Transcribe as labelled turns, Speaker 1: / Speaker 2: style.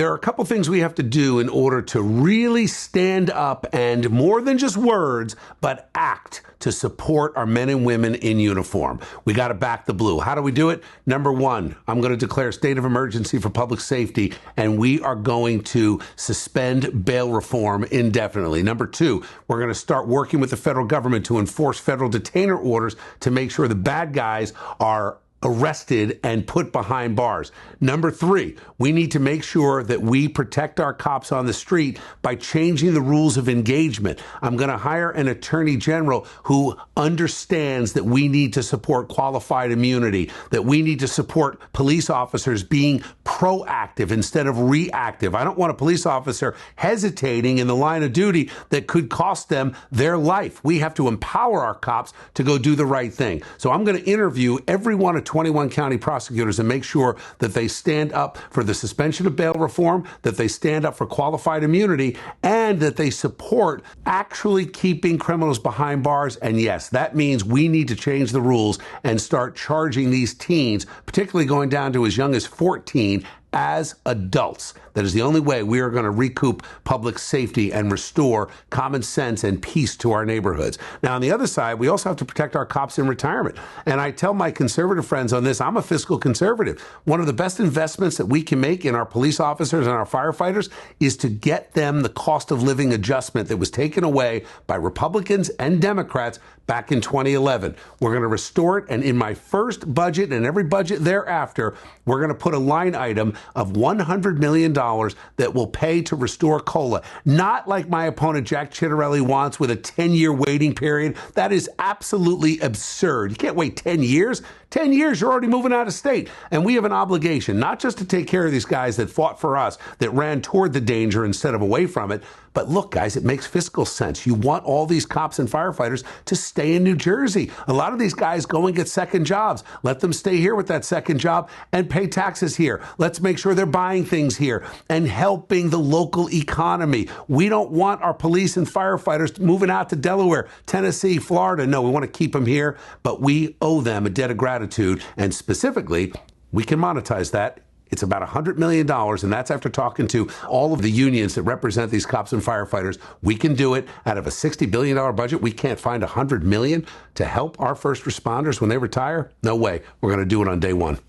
Speaker 1: There are a couple things we have to do in order to really stand up and, more than just words, but act to support our men and women in uniform. We got to back the blue. How do we do it? Number one, I'm going to declare a state of emergency for public safety, and we are going to suspend bail reform indefinitely. Number two, we're going to start working with the federal government to enforce federal detainer orders to make sure the bad guys are arrested and put behind bars. Number three, we need to make sure that we protect our cops on the street by changing the rules of engagement. I'm going to hire an attorney general who understands that we need to support qualified immunity, that we need to support police officers being proactive instead of reactive. I don't want a police officer hesitating in the line of duty that could cost them their life. We have to empower our cops to go do the right thing. So I'm going to interview every one of 21 county prosecutors and make sure that they stand up for the suspension of bail reform, that they stand up for qualified immunity, and that they support actually keeping criminals behind bars. And yes, that means we need to change the rules and start charging these teens, particularly going down to as young as 14, as adults. That is the only way we are going to recoup public safety and restore common sense and peace to our neighborhoods. Now, on the other side, we also have to protect our cops in retirement. And I tell my conservative friends on this, I'm a fiscal conservative. One of the best investments that we can make in our police officers and our firefighters is to get them the cost of living adjustment that was taken away by Republicans and Democrats back in 2011. We're going to restore it. And in my first budget and every budget thereafter, we're going to put a line item of $100 million that will pay to restore COLA. Not like my opponent Jack Ciattarelli wants with a 10-year waiting period. That is absolutely absurd. You can't wait 10 years. 10 years, you're already moving out of state. And we have an obligation, not just to take care of these guys that fought for us, that ran toward the danger instead of away from it. But look, guys, it makes fiscal sense. You want all these cops and firefighters to stay in New Jersey. A lot of these guys go and get second jobs. Let them stay here with that second job and pay taxes here. Let's make sure they're buying things here and helping the local economy. We don't want our police and firefighters moving out to Delaware, Tennessee, Florida. No, we want to keep them here, but we owe them a debt of gratitude. And specifically, we can monetize that. It's about $100 million, and that's after talking to all of the unions that represent these cops and firefighters. We can do it out of a $60 billion budget. We can't find $100 million to help our first responders when they retire? No way. We're going to do it on day one.